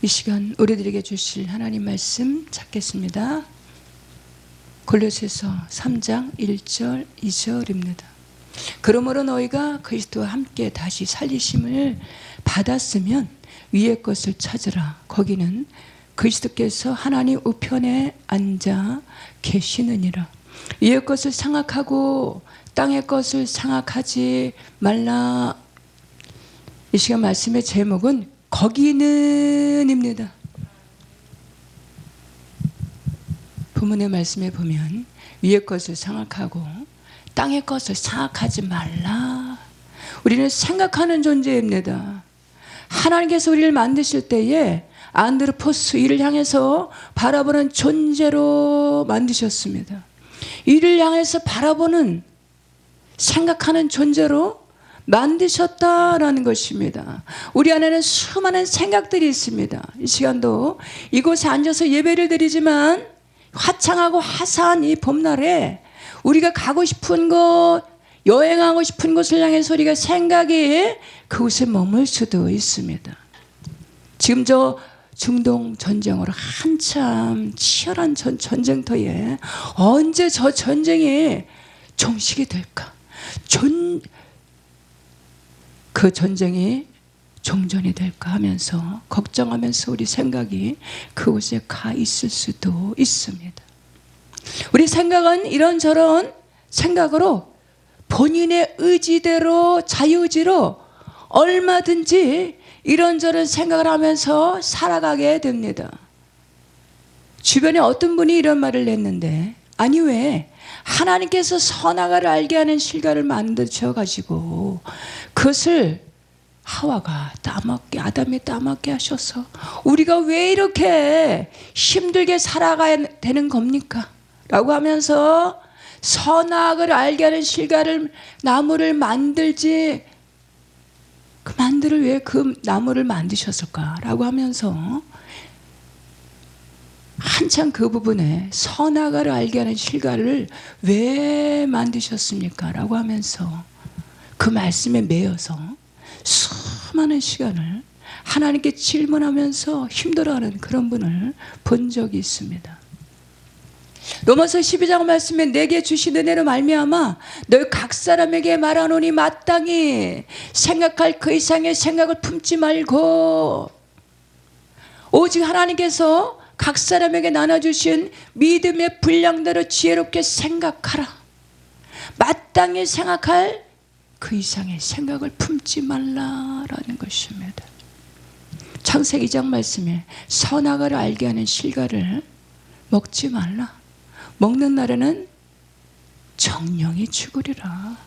이 시간 우리들에게 주실 하나님 말씀 찾겠습니다. 골로새서 3장 1절 2절입니다. 그러므로 너희가 그리스도와 함께 다시 살리심을 받았으면 위의 것을 찾으라. 거기는 그리스도께서 하나님 우편에 앉아 계시느니라. 위의 것을 생각하고 땅의 것을 생각하지 말라. 이 시간 말씀의 제목은 거기는입니다. 본문의 말씀에 보면 위의 것을 생각하고 땅의 것을 생각하지 말라. 우리는 생각하는 존재입니다. 하나님께서 우리를 만드실 때에 안드로포스, 이를 향해서 바라보는 존재로 만드셨습니다. 이를 향해서 바라보는 생각하는 존재로 만드셨다라는 것입니다. 우리 안에는 수많은 생각들이 있습니다. 이 시간도 이곳에 앉아서 예배를 드리지만 화창하고 화사한 이 봄날에 우리가 가고 싶은 곳, 여행하고 싶은 곳을 향해서 우리가 생각이 그곳에 머물 수도 있습니다. 지금 저 중동 전쟁으로 한참 치열한 전쟁터에 언제 저 전쟁이 종식이 될까? 그 전쟁이 종전이 될까 하면서 걱정하면서 우리 생각이 그곳에 가 있을 수도 있습니다. 우리 생각은 이런저런 생각으로 본인의 의지대로, 자유의지로 얼마든지 이런저런 생각을 하면서 살아가게 됩니다. 주변에 어떤 분이 이런 말을 냈는데, 아니 왜 하나님께서 선악을 알게 하는 실과를 만드셔가지고 그것을 하와가 따먹게, 아담이 따먹게 하셔서 우리가 왜 이렇게 힘들게 살아가야 되는 겁니까? 라고 하면서 선악을 알게 하는 실과를, 나무를 만들지, 그 만들을 왜 그 나무를 만드셨을까? 라고 하면서 한참 그 부분에 선악을 알게 하는 실과를 왜 만드셨습니까? 라고 하면서 그 말씀에 매여서 수많은 시간을 하나님께 질문하면서 힘들어하는 그런 분을 본 적이 있습니다. 로마서 12장 말씀에 내게 주신 은혜로 말미암아 너희 각 사람에게 말하노니 마땅히 생각할 그 이상의 생각을 품지 말고 오직 하나님께서 각 사람에게 나눠주신 믿음의 분량대로 지혜롭게 생각하라. 마땅히 생각할 그 이상의 생각을 품지 말라라는 것입니다. 창세기 2장 말씀에 선악을 알게 하는 실과를 먹지 말라. 먹는 날에는 정령이 죽으리라.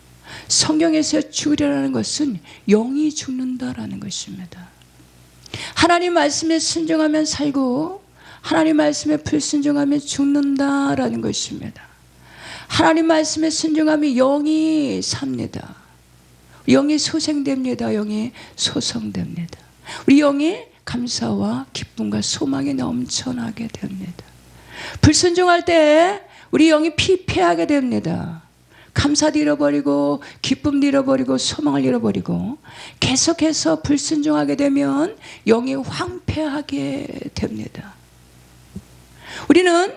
성경에서 죽으리라는 것은 영이 죽는다라는 것입니다. 하나님 말씀에 순종하면 살고 하나님 말씀에 불순종하면 죽는다라는 것입니다. 하나님 말씀에 순종하면 영이 삽니다. 영이 소생됩니다. 영이 소성됩니다. 우리 영이 감사와 기쁨과 소망이 넘쳐나게 됩니다. 불순종할 때 우리 영이 피폐하게 됩니다. 감사도 잃어버리고 기쁨도 잃어버리고 소망을 잃어버리고 계속해서 불순종하게 되면 영이 황폐하게 됩니다. 우리는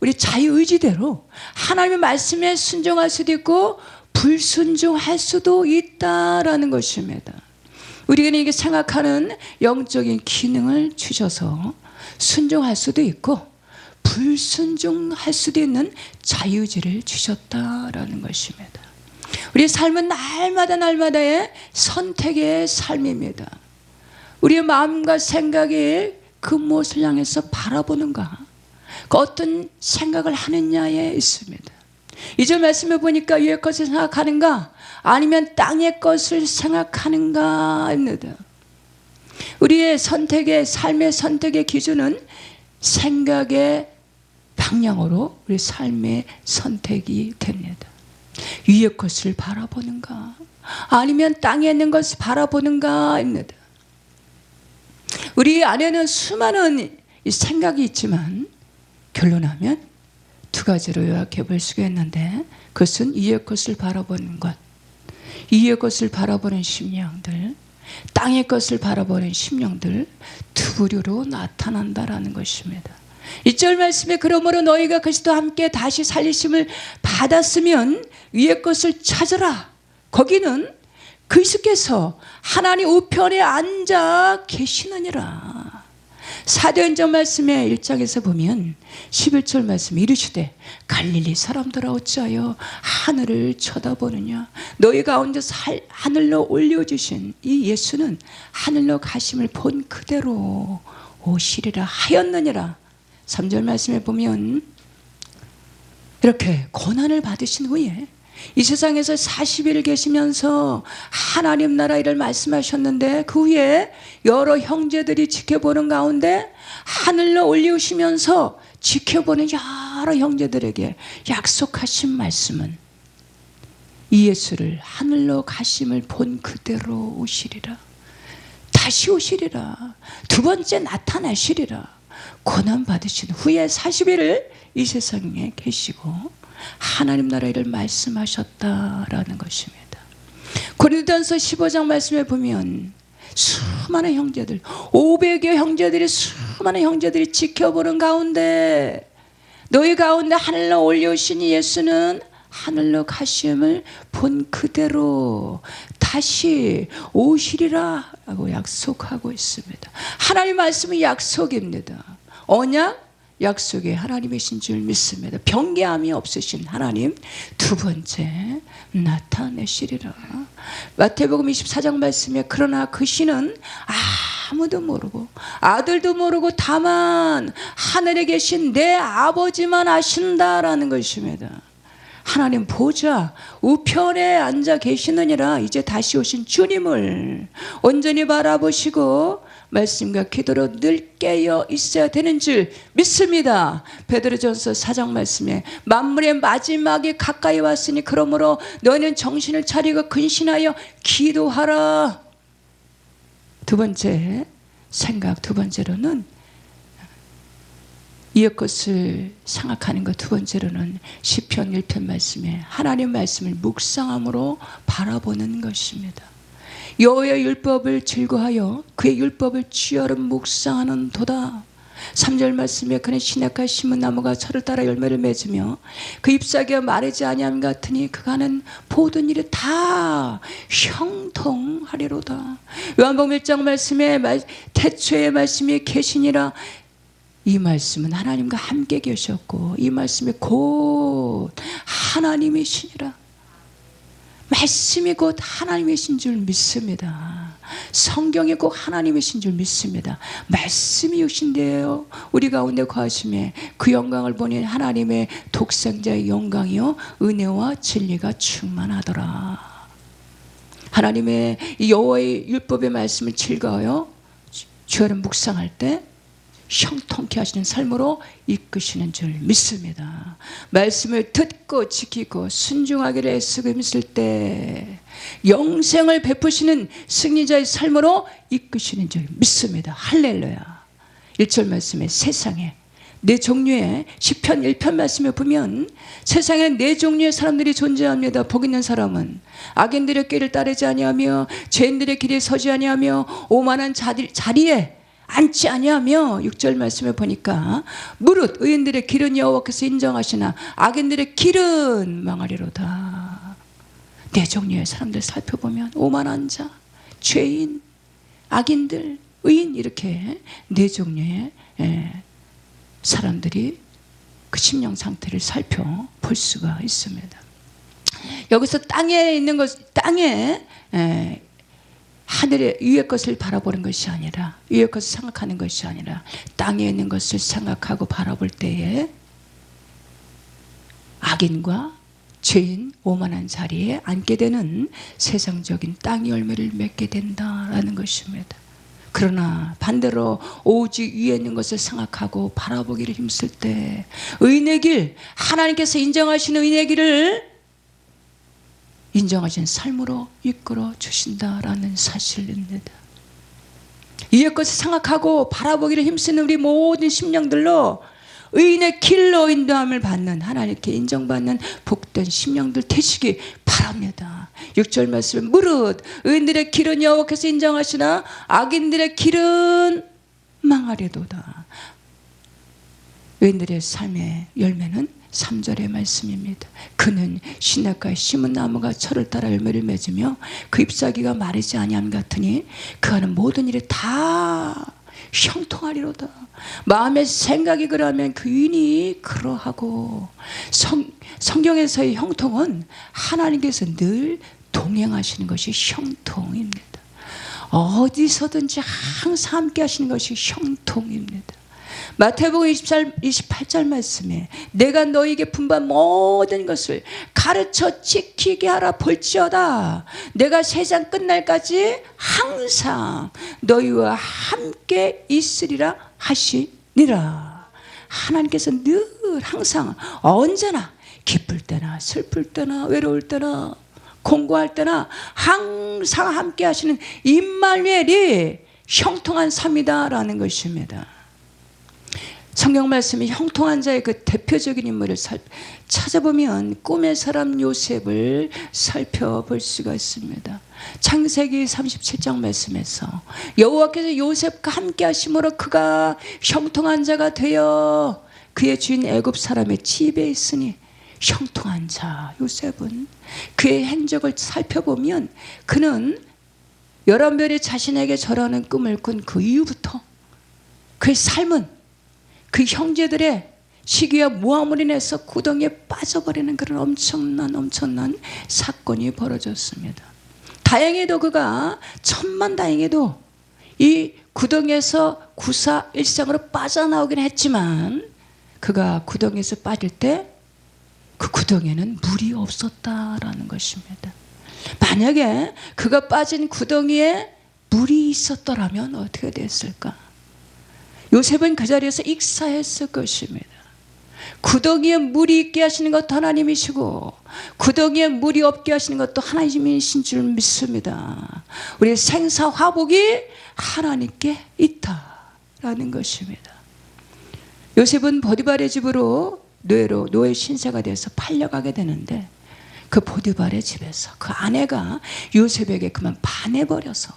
우리 자유의지대로 하나님의 말씀에 순종할 수도 있고 불순종할 수도 있다라는 것입니다. 우리에게 이게 생각하는 영적인 기능을 주셔서 순종할 수도 있고 불순종할 수도 있는 자유의지를 주셨다라는 것입니다. 우리의 삶은 날마다의 선택의 삶입니다. 우리의 마음과 생각이 그 무엇을 향해서 바라보는가, 그 어떤 생각을 하느냐에 있습니다. 이절 말씀에 보니까 위의 것을 생각하는가 아니면 땅의 것을 생각하는가입니다. 우리의 선택의, 삶의 선택의 기준은 생각의 방향으로 우리 삶의 선택이 됩니다. 위의 것을 바라보는가 아니면 땅에 있는 것을 바라보는가입니다. 우리 안에는 수많은 생각이 있지만 결론하면 두 가지로 요약해 볼 수가 있는데, 그것은 위의 것을 바라보는 것, 위의 것을 바라보는 심령들, 땅의 것을 바라보는 심령들 두 부류로 나타난다라는 것입니다. 1절 말씀에 그러므로 너희가 그리스도와 함께 다시 살리심을 받았으면 위의 것을 찾으라. 거기는 그리스도께서 하나님 우편에 앉아 계시느니라. 사도행전 말씀의 1장에서 보면 11절 말씀 이르시되 갈릴리 사람들아 어찌하여 하늘을 쳐다보느냐. 너희 가운데 하늘로 올려주신 이 예수는 하늘로 가심을 본 그대로 오시리라 하였느니라. 3절 말씀에 보면 이렇게 고난을 받으신 후에 이 세상에서 40일 계시면서 하나님 나라 일을 말씀하셨는데 그 후에 여러 형제들이 지켜보는 가운데 하늘로 올리우시면서 지켜보는 여러 형제들에게 약속하신 말씀은 이 예수를 하늘로 가심을 본 그대로 오시리라. 다시 오시리라. 두 번째 나타나시리라. 고난 받으신 후에 40일을 이 세상에 계시고 하나님 나라 일을 말씀하셨다라는 것입니다. 고린도전서 15장 말씀에 보면 수많은 형제들 500여 형제들이 수많은 형제들이 지켜보는 가운데 너희 가운데 하늘로 올려오신 예수는 하늘로 가심을 본 그대로 다시 오시리라 하고 약속하고 있습니다. 하나님 말씀은 약속입니다. 언약 약속의 하나님이신 줄 믿습니다. 변개함이 없으신 하나님 두 번째 나타내시리라. 마태복음 24장 말씀에 그러나 그 시는 아무도 모르고 아들도 모르고 다만 하늘에 계신 내 아버지만 아신다라는 것입니다. 하나님 보좌 우편에 앉아 계시느니라. 이제 다시 오신 주님을 온전히 바라보시고 말씀과 기도로 늘 깨어 있어야 되는 줄 믿습니다. 베드로전서 4장 말씀에 만물의 마지막에 가까이 왔으니 그러므로 너희는 정신을 차리고 근신하여 기도하라. 두 번째 생각, 두 번째로는 이의 것을 생각하는 것, 두 번째로는 시편 1편 말씀에 하나님 말씀을 묵상함으로 바라보는 것입니다. 여호와의 율법을 즐거하여 그의 율법을 주여름 묵상하는 도다. 3절 말씀에 그는 시냇가에 심은 나무가 철을 따라 열매를 맺으며 그 잎사귀가 마르지 아니함 같으니 그가 하는 모든 일이 다 형통하리로다. 요한복음 1장 말씀에 태초의 말씀이 계시니라. 이 말씀은 하나님과 함께 계셨고 이 말씀이 곧 하나님이시니라. 말씀이 곧 하나님이신 줄 믿습니다. 성경이 곧 하나님이신 줄 믿습니다. 말씀이 오신대요. 우리 가운데 거하심에 그 영광을 보니 하나님의 독생자의 영광이요 은혜와 진리가 충만하더라. 하나님의 여호와의 율법의 말씀을 즐거워요 주야를 묵상할 때 형통케 하시는 삶으로 이끄시는 줄 믿습니다. 말씀을 듣고 지키고 순종하기를 애쓰고 힘쓸 때 영생을 베푸시는 승리자의 삶으로 이끄시는 줄 믿습니다. 할렐루야. 1절 말씀에 세상에 네 종류의 시편 1편 말씀에 보면 세상에 네 종류의 사람들이 존재합니다. 복 있는 사람은 악인들의 길을 따르지 아니하며 죄인들의 길에 서지 아니하며 오만한 자리에 앉지 아니하며 6절 말씀에 보니까 무릇 의인들의 길은 여호와께서 인정하시나 악인들의 길은 망하리로다. 네 종류의 사람들 살펴보면 오만한 자, 죄인, 악인들, 의인 이렇게 네 종류의 사람들이 그 심령 상태를 살펴볼 수가 있습니다. 여기서 땅에 있는 것, 땅에 하늘의 위의 것을 바라보는 것이 아니라 위의 것을 생각하는 것이 아니라 땅에 있는 것을 생각하고 바라볼 때에 악인과 죄인 오만한 자리에 앉게 되는 세상적인 땅의 열매를 맺게 된다라는 것입니다. 그러나 반대로 오직 위에 있는 것을 생각하고 바라보기를 힘쓸 때 의인의 길, 하나님께서 인정하시는 의인의 길을 인정하신 삶으로 이끌어 주신다라는 사실입니다. 이의 것을 생각하고 바라보기를 힘쓰는 우리 모든 심령들로 의인의 길로 인도함을 받는 하나님께 인정받는 복된 심령들 되시기 바랍니다. 6절 말씀 무릇 의인들의 길은 여호와께서 인정하시나 악인들의 길은 망하려도다. 의인들의 삶의 열매는 3절의 말씀입니다. 그는 시냇가에 심은 나무가 철을 따라 열매를 맺으며 그 잎사귀가 마르지 아니함 같으니 그 하는 모든 일이 다 형통하리로다. 마음의 생각이 그러하면 그 인이 그러하고. 성경에서의 형통은 하나님께서 늘 동행하시는 것이 형통입니다. 어디서든지 항상 함께 하시는 것이 형통입니다. 마태복음 28절 말씀에 내가 너희에게 분부한 모든 것을 가르쳐 지키게 하라 볼지어다 내가 세상 끝날까지 항상 너희와 함께 있으리라 하시니라. 하나님께서 늘 항상 언제나 기쁠 때나 슬플 때나 외로울 때나 공부할 때나 항상 함께 하시는 임마누엘이 형통한 삶이다라는 것입니다. 성경 말씀이 형통한 자의 그 대표적인 인물을 찾아보면 꿈의 사람 요셉을 살펴볼 수가 있습니다. 창세기 37장 말씀에서 여호와께서 요셉과 함께 하심으로 그가 형통한 자가 되어 그의 주인 애굽 사람의 집에 있으니. 형통한 자 요셉은 그의 행적을 살펴보면 그는 11별이 자신에게 절하는 꿈을 꾼 그 이후부터 그의 삶은 그 형제들의 시기와 모함을 인해서 구덩이에 빠져버리는 그런 엄청난 사건이 벌어졌습니다. 다행히도 그가 천만다행히도 이 구덩이에서 구사일상으로 빠져나오긴 했지만 그가 구덩이에서 빠질 때 그 구덩이에는 물이 없었다라는 것입니다. 만약에 그가 빠진 구덩이에 물이 있었더라면 어떻게 됐을까? 요셉은 그 자리에서 익사했을 것입니다. 구덩이에 물이 있게 하시는 것도 하나님이시고 구덩이에 물이 없게 하시는 것도 하나님이신 줄 믿습니다. 우리 생사화복이 하나님께 있다라는 것입니다. 요셉은 보디발의 집으로 노예 신세가 돼서 팔려가게 되는데 그 보디발의 집에서 그 아내가 요셉에게 그만 반해버려서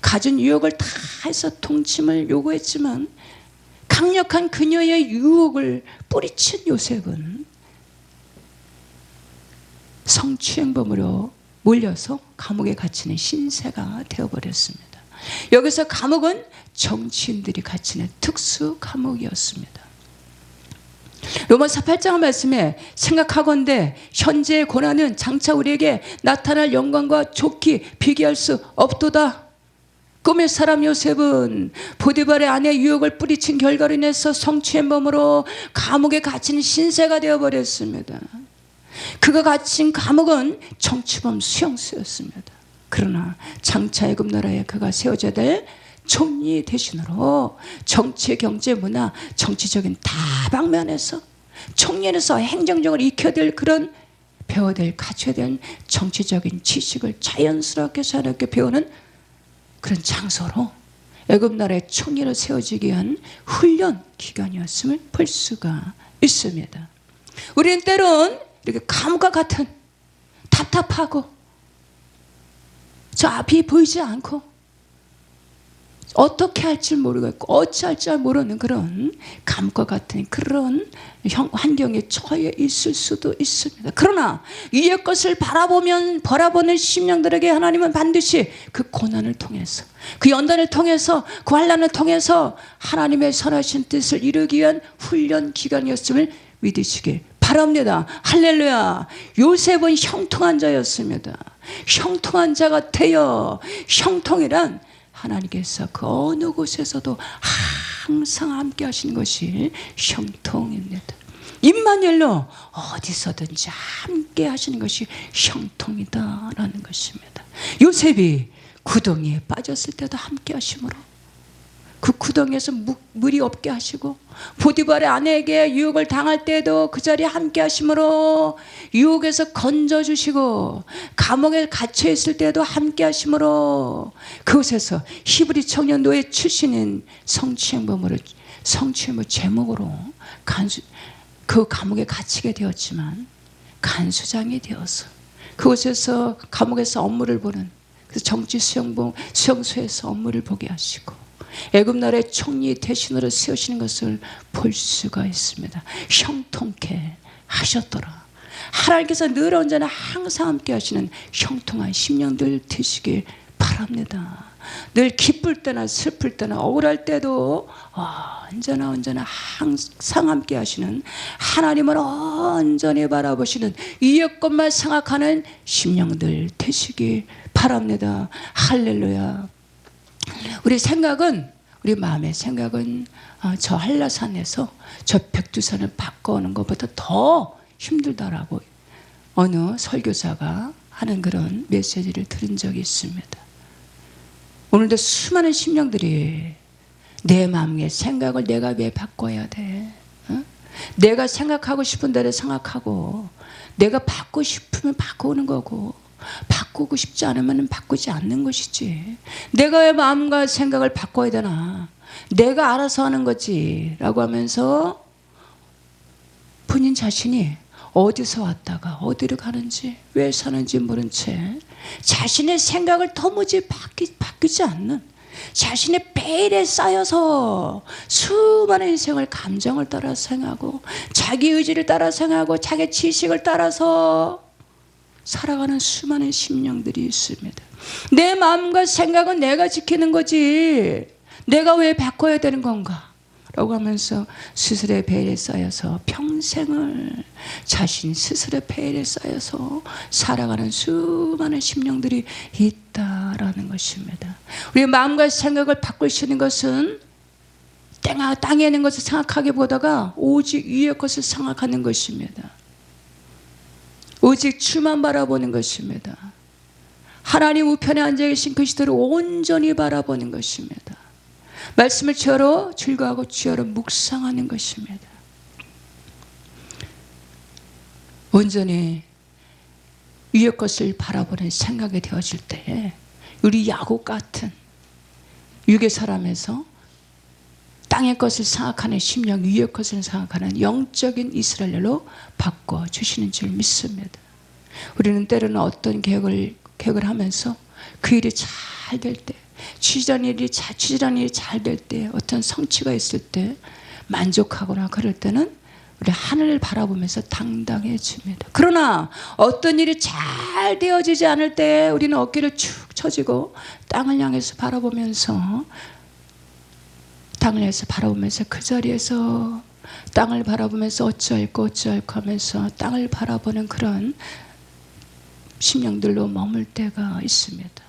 갖은 유혹을 다 해서 동침을 요구했지만 강력한 그녀의 유혹을 뿌리친 요셉은 성추행범으로 몰려서 감옥에 갇히는 신세가 되어버렸습니다. 여기서 감옥은 정치인들이 갇히는 특수 감옥이었습니다. 로마서 8장 말씀에 생각하건대 현재의 고난은 장차 우리에게 나타날 영광과 좋게 비교할 수 없도다. 꿈의 사람 요셉은 보디발의 아내의 유혹을 뿌리친 결과로 인해서 성추행범으로 감옥에 갇힌 신세가 되어버렸습니다. 그가 갇힌 감옥은 정치범 수용소였습니다. 그러나 장차 애굽 나라에 그가 세워져야 될 총리 대신으로 정치, 경제, 문화, 정치적인 다방면에서 총리로서 행정적으로 익혀야 될 그런 배워야 될, 갖춰야 될 정치적인 지식을 자연스럽게 배우는 그런 장소로 애굽 나라의 총리로 세워지기 위한 훈련 기간이었음을 볼 수가 있습니다. 우리는 때론 이렇게 감옥과 같은 답답하고 저 앞이 보이지 않고 어떻게 할 줄 모르겠고 어찌할 줄 모르는 그런 감옥과 같은 그런 환경에 처해 있을 수도 있습니다. 그러나 위의 것을 바라보는 심령들에게 하나님은 반드시 그 고난을 통해서 그 연단을 통해서 그 환난을 통해서 하나님의 선하신 뜻을 이루기 위한 훈련 기간이었음을 믿으시길 바랍니다. 할렐루야. 요셉은 형통한 자였습니다. 형통한 자가 되어 형통이란 하나님께서 그 어느 곳에서도 항상 함께 하시는 것이 형통입니다. 임마누엘로 어디서든지 함께 하시는 것이 형통이다라는 것입니다. 요셉이 구덩이에 빠졌을 때도 함께 하심으로 그 구덩이에서 물이 없게 하시고 보디발의 아내에게 유혹을 당할 때도 그 자리에 함께 하심으로 유혹에서 건져주시고 감옥에 갇혀 있을 때도 함께 하심으로 그곳에서 히브리 청년 노예 출신인 성추행범을 제목으로 그 감옥에 갇히게 되었지만 간수장이 되어서 그곳에서 감옥에서 업무를 보는, 그래서 정치 수용소에서 업무를 보게 하시고 애굽 나라의 총리 대신으로 세우시는 것을 볼 수가 있습니다. 형통케 하셨더라. 하나님께서 늘 언제나 항상 함께 하시는 형통한 심령들 되시길 바랍니다. 늘 기쁠 때나 슬플 때나 억울할 때도 언제나 항상 함께 하시는 하나님을 온전히 바라보시는 위의 것만 생각하는 심령들 되시길 바랍니다. 할렐루야. 우리 마음의 생각은 저 한라산에서 저 백두산을 바꿔오는 것보다 더 힘들다라고 어느 설교사가 하는 그런 메시지를 들은 적이 있습니다. 오늘도 수많은 심령들이 내 마음의 생각을 내가 왜 바꿔야 돼? 내가 생각하고 싶은 대로 생각하고 내가 바꾸고 싶으면 바꾸는 거고 바꾸고 싶지 않으면 바꾸지 않는 것이지. 내가 왜 마음과 생각을 바꿔야 되나? 내가 알아서 하는 거지 라고 하면서 본인 자신이 어디서 왔다가 어디로 가는지 왜 사는지 모른 채 자신의 생각을 도무지 바뀌지 않는, 자신의 베일에 쌓여서 수많은 인생을 감정을 따라 생각하고 자기 의지를 따라 생각하고 자기 지식을 따라서 살아가는 수많은 심령들이 있습니다. 내 마음과 생각은 내가 지키는 거지 내가 왜 바꿔야 되는 건가? 라고 하면서 스스로의 베일에 쌓여서 평생을 자신 스스로의 베일에 쌓여서 살아가는 수많은 심령들이 있다라는 것입니다. 우리의 마음과 생각을 바꿀 수 있는 것은 땅에 있는 것을 생각하기보다가 오직 위의 것을 생각하는 것입니다. 오직 주만 바라보는 것입니다. 하나님 우편에 앉아 계신 그리스도를 온전히 바라보는 것입니다. 말씀을 주어로 즐거워하고 주어로 묵상하는 것입니다. 온전히 위의 것을 바라보는 생각이 되어질 때 우리 야곱 같은 육의 사람에서 땅의 것을 생각하는 심령, 위의 것을 생각하는 영적인 이스라엘로 바꿔주시는 줄 믿습니다. 우리는 때로는 어떤 계획을 하면서 그 일이 잘 될 때, 취지라는 일이 잘 될 때, 어떤 성취가 있을 때 만족하거나 그럴 때는 우리 하늘을 바라보면서 당당해집니다. 그러나 어떤 일이 잘 되어지지 않을 때 우리는 어깨를 축 처지고 땅을 향해서 바라보면서 그 자리에서 땅을 바라보면서 어찌할까 하면서 땅을 바라보는 그런 심령들로 머물 때가 있습니다.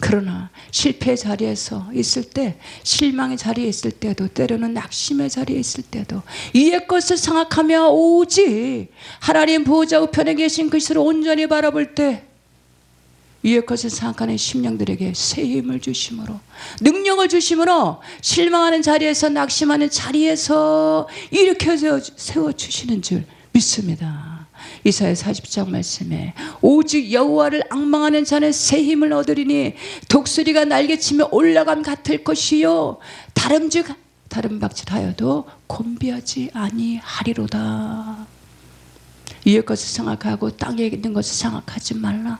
그러나 실패의 자리에서 있을 때, 실망의 자리에 있을 때도, 때로는 낙심의 자리에 있을 때도 위의 것을 생각하며 오직 하나님 보호자 우편에 계신 그리스도를 온전히 바라볼 때 위의 것을 생각하는 심령들에게 새 힘을 주심으로, 능력을 주심으로 실망하는 자리에서, 낙심하는 자리에서 일으켜 세워주시는 줄 믿습니다. 이사야 40장 말씀에 오직 여호와를 앙망하는 자는 새 힘을 얻으리니 독수리가 날개치며 올라감 같을 것이요 다름박질하여도 곤비하지 아니하리로다. 위의 것을 생각하고 땅에 있는 것을 생각하지 말라.